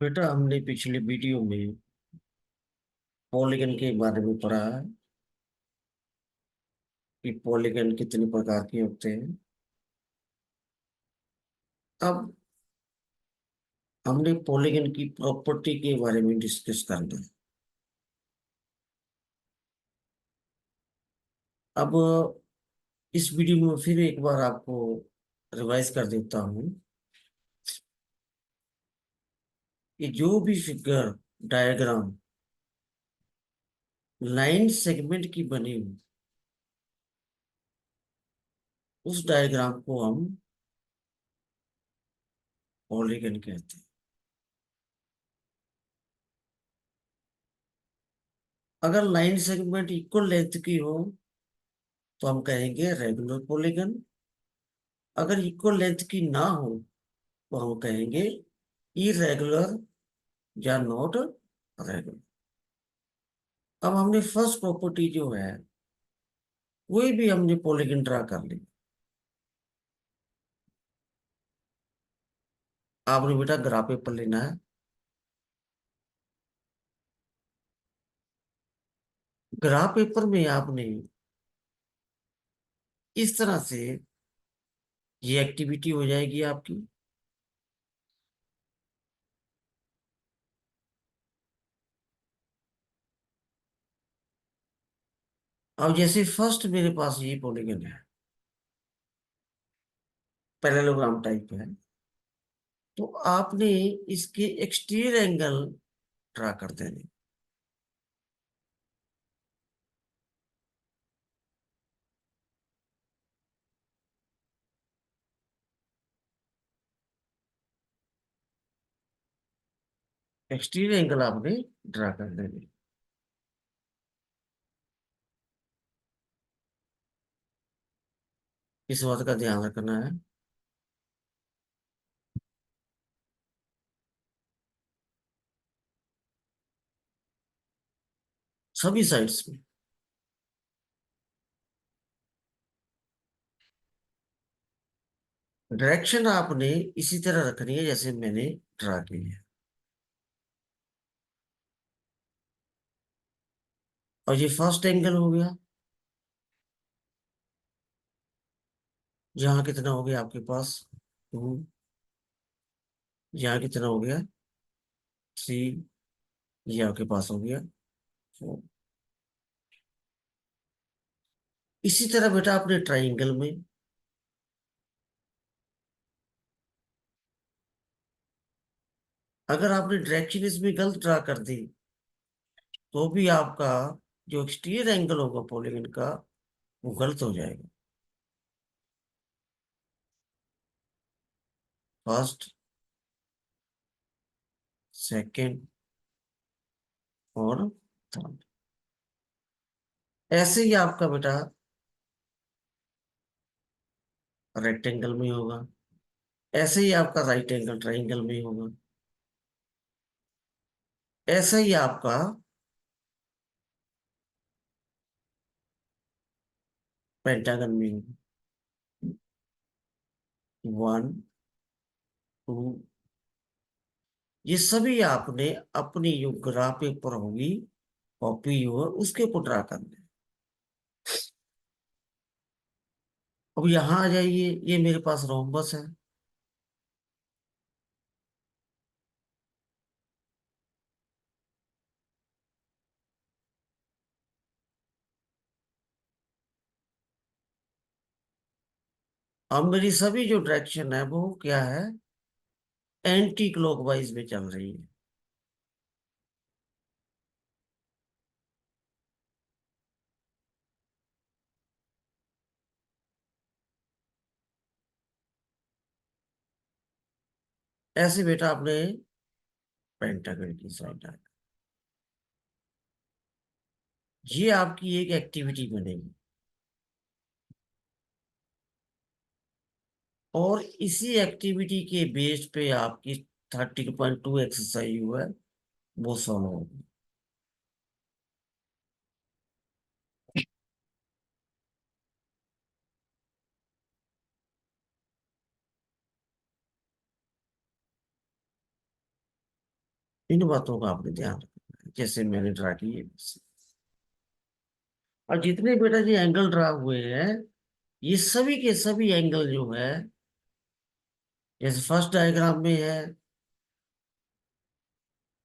बेटा, हमने पिछले वीडियो में पॉलीगन के बारे में पढ़ा है कि पॉलीगन कितने प्रकार के होते हैं। अब हमने पॉलीगन की प्रॉपर्टी के बारे में डिस्कस करना है। अब इस वीडियो में फिर एक बार आपको रिवाइज कर देता हूँ कि जो भी फिगर डायग्राम लाइन सेगमेंट की बनी हुई, उस डायग्राम को हम पॉलीगन कहते हैं। अगर लाइन सेगमेंट इक्वल लेंथ की हो तो हम कहेंगे रेगुलर पॉलीगन। अगर इक्वल लेंथ की ना हो तो हम कहेंगे इरेगुलर या नॉट रेगुलर। अब हमने फर्स्ट प्रॉपर्टी जो है, कोई भी हमने पॉलीगन ड्रा कर ली। आपने बेटा ग्राफ पेपर लेना है। ग्राफ पेपर में आपने इस तरह से ये एक्टिविटी हो जाएगी आपकी। अब जैसे फर्स्ट मेरे पास ये पॉलीगन है, पैरेललोग्राम टाइप है, तो आपने इसके एक्सटीरियर एंगल ड्रा कर देने। एक्सटीरियर एंगल आपने ड्रा कर देने। इस बात का ध्यान रखना है। सभी साइड्स में डायरेक्शन आपने इसी तरह रखनी है जैसे मैंने ड्रा की है। और ये फर्स्ट एंगल हो गया, यहाँ कितना हो गया आपके पास 2, यहाँ कितना हो गया 3, ये आपके पास हो गया 4। इसी तरह बेटा अपने ट्राइंगल में अगर आपने डायरेक्शन इसमें गलत ड्रा कर दी तो भी आपका जो एक्सटीरियर एंगल होगा पॉलीगन का वो गलत हो जाएगा। फर्स्ट, सेकंड और थर्ड, ऐसे ही आपका बेटा रेक्टेंगल में होगा, ऐसे ही आपका राइट एंगल ट्राइंगल में होगा, ऐसा ही आपका पेंटागन में होगा। 1, 2, ये सभी आपने अपनी जो ग्राफ पेपर होगी कॉपी हो उसके ऊपर ड्रा करना है। अब यहाँ आ जाइए, ये मेरे पास रोम्बस है। अब मेरी सभी जो डायरेक्शन है वो क्या है, एंटी क्लॉकवाइज में चल रही है। ऐसे बेटा आपने पेंटागन की साइड आ, ये आपकी एक एक्टिविटी बनेगी। और इसी एक्टिविटी के बेस पे आपकी 30.2 एक्सरसाइज हुआ है वो सॉल्व होगी। इन बातों का आपने ध्यान रखना है जैसे मैंने ड्रा किए वैसे। और जितने बेटा जी एंगल ड्रा हुए हैं, ये सभी के सभी एंगल जो है, जैसे फर्स्ट डायग्राम में है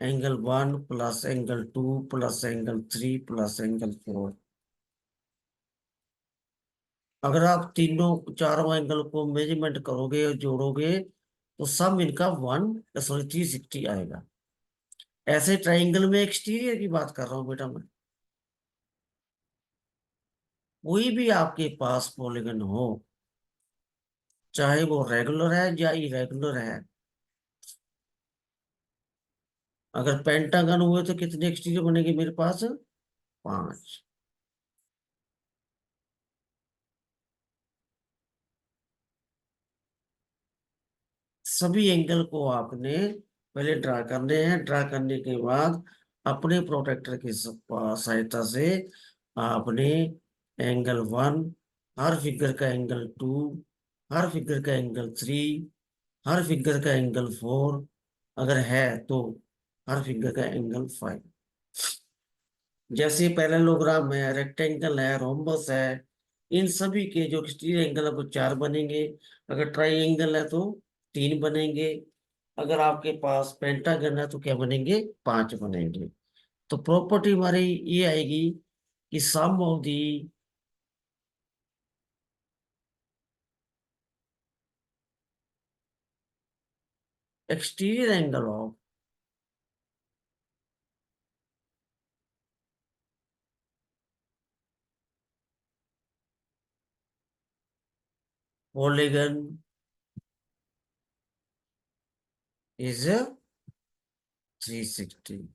angle 1 plus angle 2 plus angle 3 plus angle 4। अगर आप तीनों चारों एंगल को मेजरमेंट करोगे और जोड़ोगे तो सम इनका 360 आएगा। ऐसे ट्राइंगल में एक्सटीरियर की बात कर रहा हूं बेटा मैं। कोई भी आपके पास पॉलीगन हो, चाहे वो रेगुलर है या इरेगुलर है, अगर पेंटागन हुए तो कितने एक्सटीरियर बनेंगे मेरे पास? 5। सभी एंगल को आपने पहले ड्रा करने हैं। ड्रा करने के बाद अपने प्रोटेक्टर की सहायता से आपने एंगल 1, हर फिगर का एंगल 2, हर फिगर का एंगल 3, हर फिगर का एंगल 4, अगर है तो हर फिगर का एंगल 5। जैसे पैरेललोग्राम है, रेक्टेंगल है, रोम्बस है, इन सभी के जो एक्सटीरियर एंगल है वो 4 बनेंगे। अगर ट्राइंगल है तो 3 बनेंगे। अगर आपके पास पेंटागन है तो क्या बनेंगे? 5 बनेंगे। तो प्रॉपर्टी हमारी ये आएगी कि sum of the exterior angle of polygon is 360।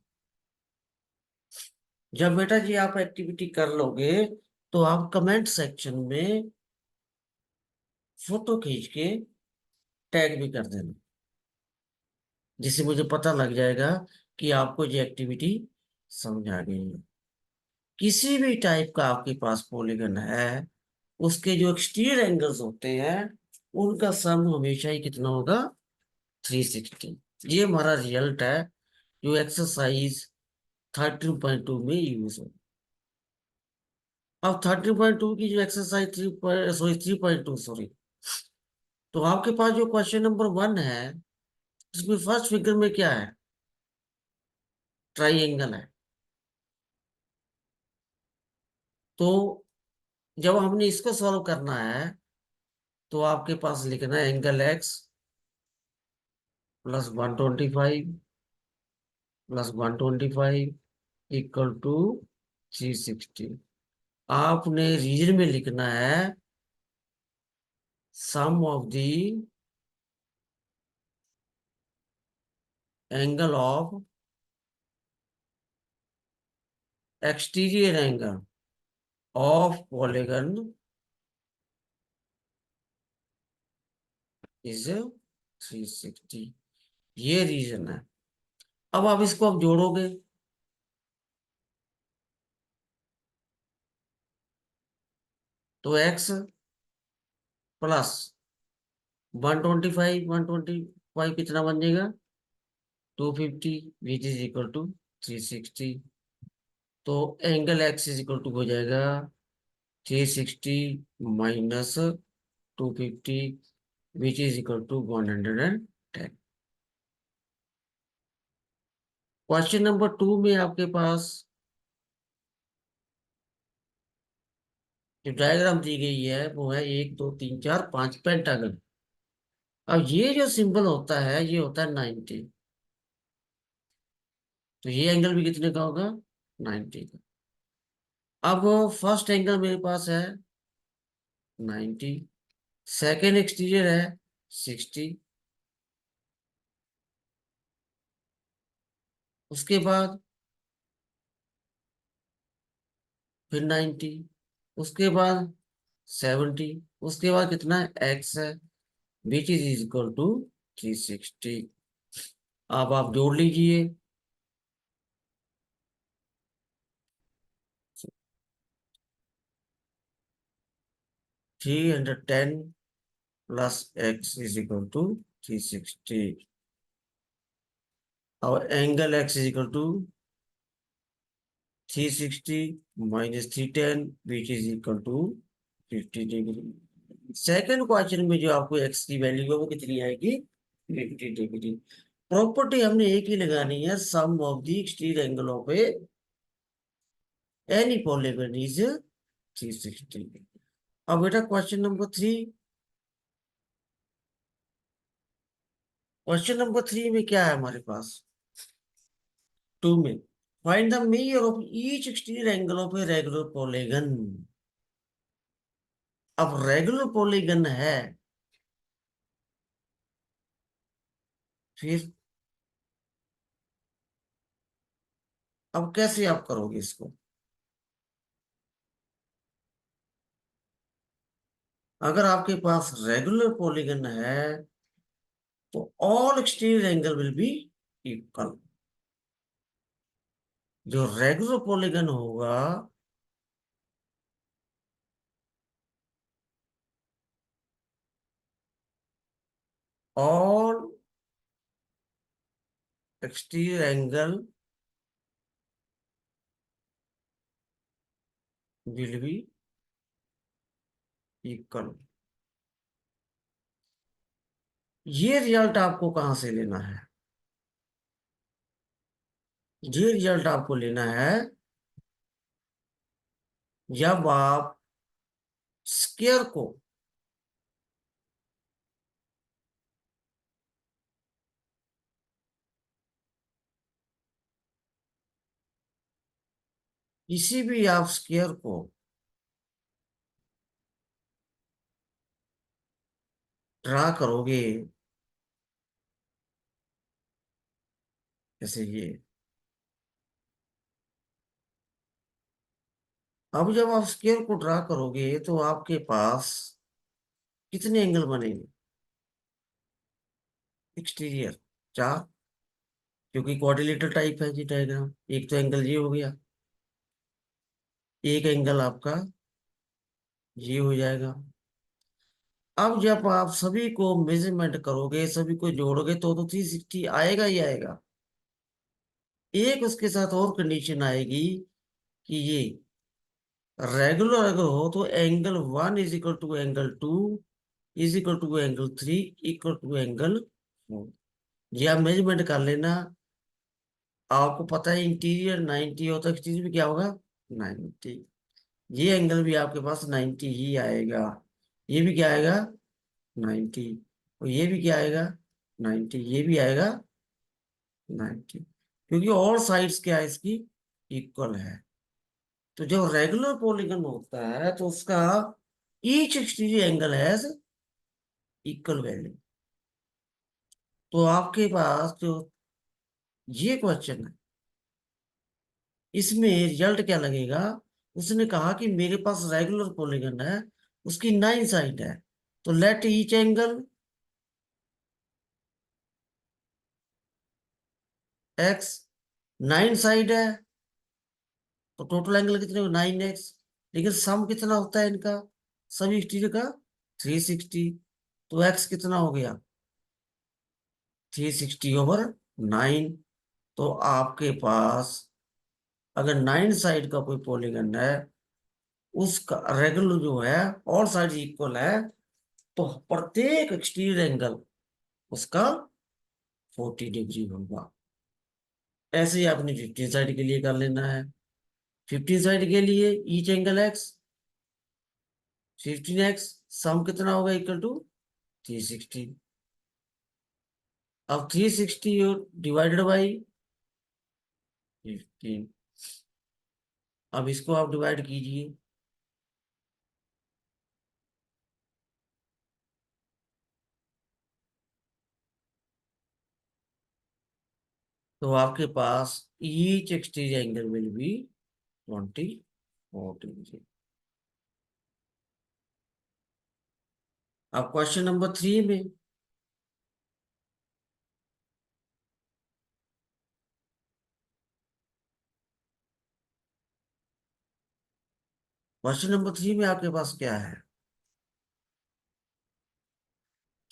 जब बेटा जी आप एक्टिविटी कर लोगे तो आप कमेंट सेक्शन में फोटो खींच के टैग भी कर देना, जिससे मुझे पता लग जाएगा कि आपको ये एक्टिविटी समझ आ गई है। किसी भी टाइप का आपके पास पॉलीगन है, उसके जो एक्सटीरियर एंगल्स होते हैं उनका सम हमेशा ही कितना होगा? 360। ये हमारा रिजल्ट है जो एक्सरसाइज 13.2 में यूज हो। अब 13.2 की जो एक्सरसाइज 3.2 सॉरी, तो आपके पास जो क्वेश्चन नंबर 1 है, इसमें फर्स्ट फिगर में क्या है? ट्राइंगल है। तो जब हमने इसको सॉल्व करना है तो आपके पास लिखना है एंगल x +125 +125 = 360। आपने रीजन में लिखना है sum of the angle of exterior angle of polygon is 360। ये रीजन है। अब आप इसको अब जोड़ोगे तो x +125 125 कितना बन जाएगा? 250 विच इज इक्वल टू 360। तो angle x is equal to हो जाएगा 360 -250 which is equal to 110। Question number 2 में आपके पास जो डायग्राम दी गई है वो है 1 2 3 4 5 पेंटागन। अब ये जो सिंबल होता है ये होता है 90। तो ये एंगल भी कितने का होगा? 90 का। अब फर्स्ट एंगल मेरे पास है 90, सेकेंड एक्सटीरियर है 60, उसके बाद फिर 90, उसके बाद 70, उसके बाद कितना है? एक्स है विच इज इक्वल टू 360। अब आप जोड़ लीजिए। 310 + x इज इक्वल टू 360। और angle X is equal to 360 minus 310 which is equal to 50 degree. Second question में जो आपको एक्स की वैल्यू है वो कितनी आएगी? 50 डिग्री। प्रॉपर्टी हमने एक ही लगानी है, sum of the exterior angle of a any polygon is 360। अब बेटा क्वेश्चन नंबर 3। क्वेश्चन नंबर 3 में क्या है हमारे पास? 2 में find the major of each exterior angle of A regular polygon. अब रेगुलर पॉलीगन है, फिर अब कैसे आप करोगे इसको? अगर आपके पास रेगुलर पॉलीगन है तो all exterior angle will B equal. जो रेगुलर पॉलीगन होगा all exterior angle will B equal. ये रिजल्ट आपको कहां से लेना है? ये रिजल्ट आपको लेना है जब आप स्क्वायर को किसी भी आप स्क्वायर को ड्रा करोगे, जैसे ये। अब जब आप स्क्वायर को ड्रा करोगे तो आपके पास कितने एंगल बनेंगे एक्सटीरियर? 4, क्योंकि क्वाड्रिलेटरल टाइप है जी डायग्राम। एक तो एंगल ये हो गया, एक एंगल आपका ये हो जाएगा। अब जब आप सभी को मेजरमेंट करोगे, सभी को जोड़ोगे तो 360 आएगा ही आएगा। एक उसके साथ और कंडीशन आएगी कि ये रेगुलर अगर हो तो angle 1 is equal to angle 2 is equal to angle 3 equal to angle 4। ये आप मेजरमेंट कर लेना। आपको पता है इंटीरियर 90 होता है, एक्सटीरियर भी क्या होगा? 90। ये एंगल भी आपके पास 90 ही आएगा। ये भी क्या आएगा? 90। और ये भी क्या आएगा? 90। ये भी आएगा 90, क्योंकि और साइड्स क्या है इसकी? इक्वल है। तो जब रेगुलर पॉलीगन होता है तो उसका each exterior angle has equal value. तो आपके पास जो ये क्वेश्चन है, इसमें रिजल्ट क्या लगेगा? उसने कहा कि मेरे पास रेगुलर पॉलीगन है, उसकी 9 साइड है, तो let each angle X, 9 side है तो टोटल एंगल कितने? 9x। लेकिन सम कितना होता है इनका, सभी एक्सटीरियर का? 360। तो एक्स कितना हो गया? 360/9। तो आपके पास अगर 9 साइड का कोई पॉलीगन है, उसका रेगुलर जो है, और साइड इक्वल है, तो प्रत्येक एक्सटीरियर एंगल उसका 40 डिग्री होगा। ऐसे ही आपने 15 साइड के लिए कर लेना है। 15 साइड के लिए each angle x, 15x, sum कितना होगा? Equal to 360। अब 360 डिवाइडेड बाई 15। अब इसको आप डिवाइड कीजिए, तो आपके पास each exterior angle will be 24 degree. अब क्वेश्चन नंबर 3 में, क्वेश्चन नंबर 3 में आपके पास क्या है?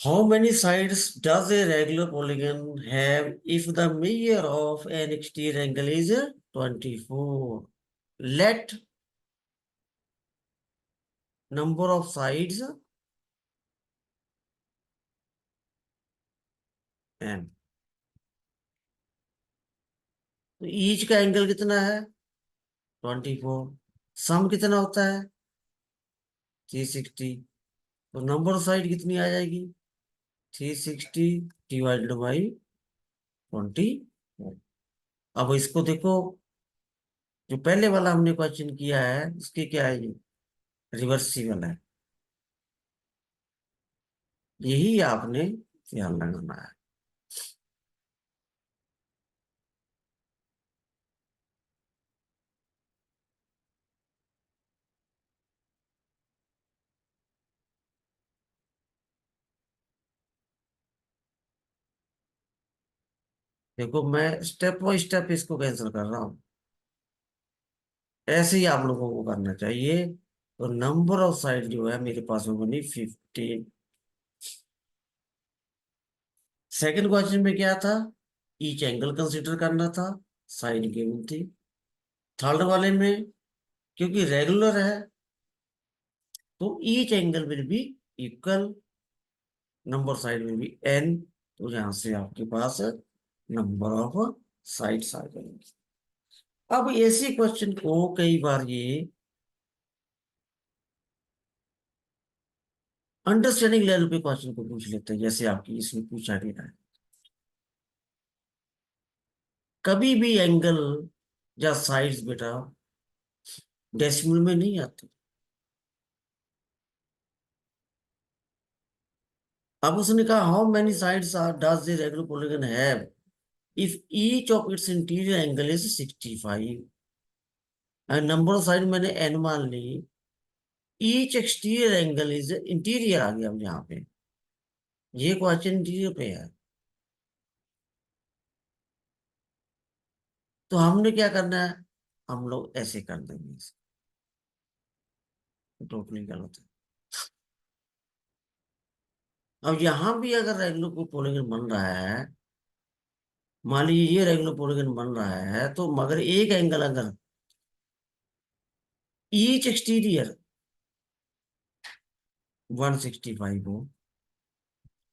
How many sides does a regular polygon have if the measure of an exterior angle is 24? Let number of sides n. तो each का angle कितना है? 24। सम कितना होता है? 360। तो नंबर ऑफ साइड कितनी आ जाएगी? 360 डिवाइडेड बाई 24। अब इसको देखो, जो पहले वाला हमने क्वेश्चन किया है उसके क्या है, ये रिवर्सिबल है। यही आपने ध्यान लगाना है। देखो, मैं स्टेप बाय स्टेप इसको कैंसिल कर रहा हूँ। ऐसे ही आप लोगों को करना चाहिए। तो नंबर ऑफ साइड जो है मेरे पास में बनी 15। सेकंड क्वेश्चन में क्या था? ईच एंगल कंसिडर करना था, साइड गिवन थी। थर्ड वाले में क्योंकि रेगुलर है तो each angle will B equal, number side में भी एन। तो यहां से आपके पास नंबर ऑफ साइड्स आ जाएंगे। अब ऐसे क्वेश्चन को कई बार ये अंडरस्टैंडिंग लेवल पे क्वेश्चन को पूछ लेते हैं, जैसे आपकी इसमें पूछा गया है। कभी भी एंगल या साइड्स बेटा डेसिमल में नहीं आते। अब उसने कहा how many sides are does the regular polygon have if each of its interior angle is 65 and number of side मैंने एन मान ली। Each exterior angle is interior आ गया अब यहाँ पे। ये क्वेश्चन इंटीरियर पे है। तो हमने क्या करना है? हम लोग ऐसे कर देंगे इसको। टोटली गलत है। अब यहां भी अगर रेगुलर को पॉलीगन बन रहा है, मान लीजिए ये रेगुलर पॉलीगन बन रहा है, तो मगर एक एंगल अगर ईच एक्सटीरियर 165 हो।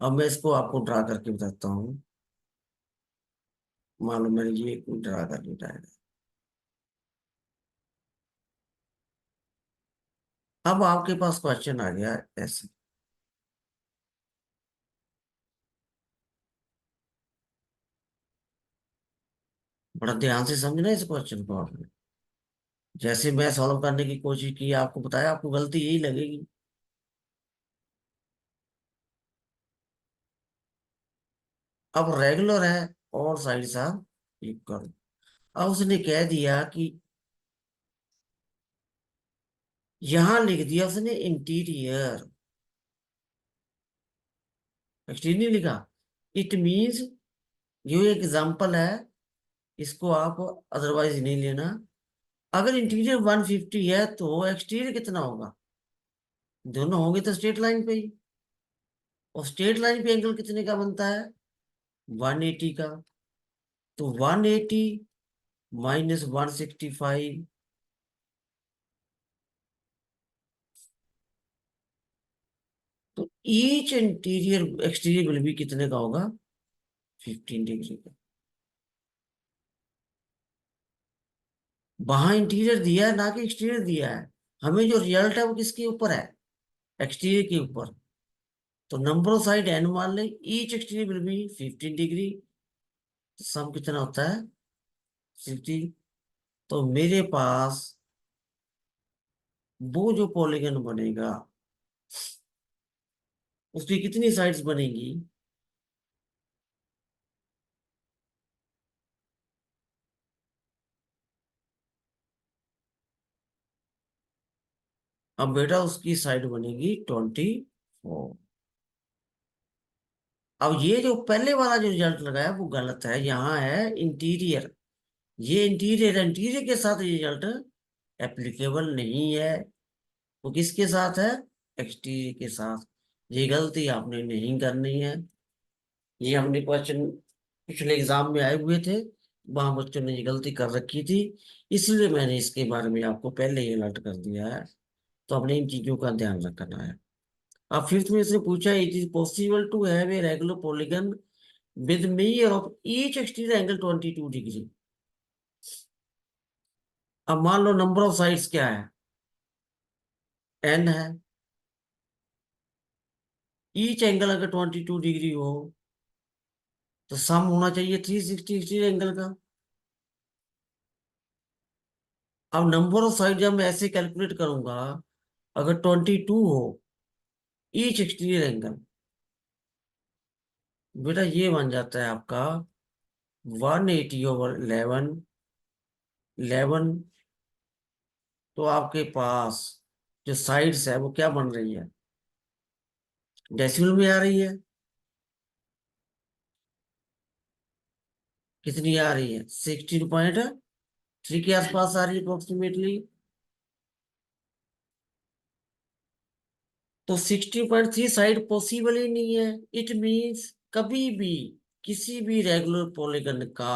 अब मैं इसको आपको ड्रा करके बताता हूँ। मान लो मैंने ये ड्रा कर लिया है। अब आपके पास क्वेश्चन आ गया ऐसे। बड़ा ध्यान से समझना इस क्वेश्चन को आपने। जैसे मैं सॉल्व करने की कोशिश की, आपको बताया, आपको गलती यही लगेगी। अब रेगुलर है और साइड साहब इक्वल। अब उसने कह दिया कि यहां लिख दिया उसने इंटीरियर, एक्सटीरियर लिखा। इट मींस ये एग्जांपल है, इसको आप अदरवाइज नहीं लेना। अगर इंटीरियर 150 है तो एक्सटीरियर कितना होगा? दोनों होंगे तो स्ट्रेट लाइन पे ही। और स्ट्रेट लाइन पे एंगल कितने का बनता है? 180 का। तो 180 माइनस 165, तो ईच इंटीरियर एक्सटीरियर विल भी कितने का होगा? 15 डिग्री का। वहां इंटीरियर दिया है ना कि एक्सटीरियर दिया है। हमें जो रिजल्ट है वो किसके ऊपर है? एक्सटीरियर के ऊपर। तो नंबर ऑफ साइड एन मान ले, each exterior will be 15 degree. तो सम कितना होता है? 60। तो मेरे पास वो जो पॉलीगन बनेगा उसकी कितनी साइड्स बनेगी? अब बेटा उसकी साइड बनेगी 24। अब ये जो पहले वाला जो रिजल्ट लगाया वो गलत है, यहाँ है इंटीरियर। ये इंटीरियर, इंटीरियर के साथ रिजल्ट एप्लीकेबल नहीं है। वो किसके साथ है? एक्सटीरियर के साथ। ये गलती आपने नहीं करनी है। ये हमने क्वेश्चन पिछले एग्जाम में आए हुए थे, वहां बच्चों ने ये गलती कर रखी थी, इसलिए मैंने इसके बारे में आपको पहले ही अलर्ट कर दिया है। तो हमने इन चीजों का ध्यान रखना है। अब फिफ्थ में इसने पूछा, it is possible to have a regular polygon with measure of each exterior angle 22 degree. अब मान लो नंबर ऑफ साइड्स क्या है, n है। ईच एंगल अगर 22 डिग्री हो तो सम होना चाहिए 360 एंगल का। अब नंबर ऑफ साइड जब मैं ऐसे कैलकुलेट करूंगा, अगर 22 हो ईच एक्सटीरियर एंगल, बेटा ये बन जाता है आपका 180/11। 11, तो आपके पास जो साइड्स है वो क्या बन रही है, डेसिमल में आ रही है। कितनी आ रही है, 16.3 के आसपास आ रही है अप्रोक्सीमेटली। तो 16.3 साइड पॉसिबल ही नहीं है। इट मीन्स कभी भी किसी भी रेगुलर पॉलीगन का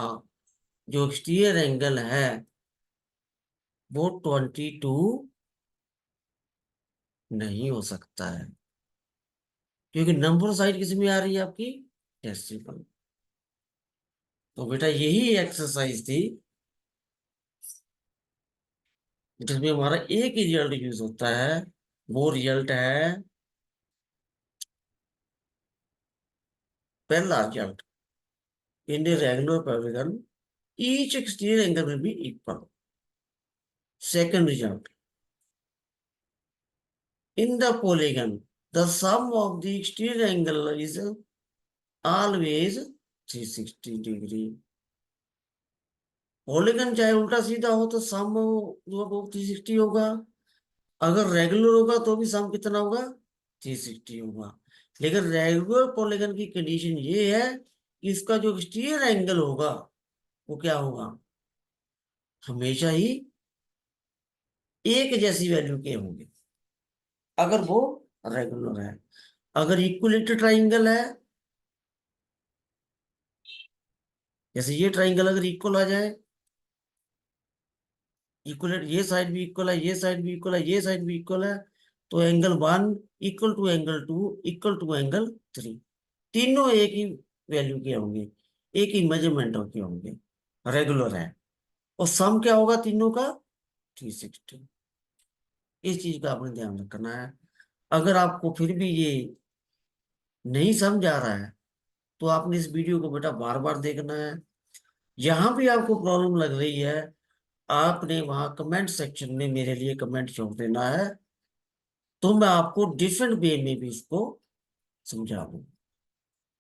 जो एक्सटीरियर एंगल है वो 22 नहीं हो सकता है, क्योंकि नंबर साइड किस में आ रही है आपकी, डेसिमल। तो बेटा यही एक्सरसाइज थी जिसमें हमारा एक ही रिजल्ट यूज होता है। वो रिजल्ट है पहला result, in regular polygon each exterior angle will B equal. Second result, in the polygon the sum of the exterior angle is always 360 degree. Polygon चाहे उल्टा सीधा हो तो सम जो है वो 360 होगा। अगर रेगुलर होगा तो भी सम कितना होगा, 360 होगा। लेकिन रेगुलर पॉलीगन की कंडीशन ये है कि इसका जो एक्सटीरियर एंगल होगा वो क्या होगा, हमेशा ही एक जैसी वैल्यू के होंगे, अगर वो रेगुलर है। अगर इक्विलेटरल ट्राइंगल है, जैसे ये ट्राइंगल अगर इक्वल आ जाए, इक्वल, ये साइड भी इक्वल है, ये साइड भी इक्वल है, ये साइड भी इक्वल है, तो angle 1 equal to angle 2 equal to angle 3, तीनों एक ही वैल्यू के होंगे, एक ही मेजरमेंट के होंगे, रेगुलर है। और सम क्या होगा तीनों का, 360। इस चीज का आपने ध्यान रखना है। अगर आपको फिर भी ये नहीं समझ आ रहा है तो आपने इस वीडियो को बेटा बार बार देखना है। जहां भी आपको प्रॉब्लम लग रही है आपने वहां कमेंट सेक्शन में मेरे लिए कमेंट छोड़ देना है, तो मैं आपको डिफरेंट वे में भी इसको समझा दूं।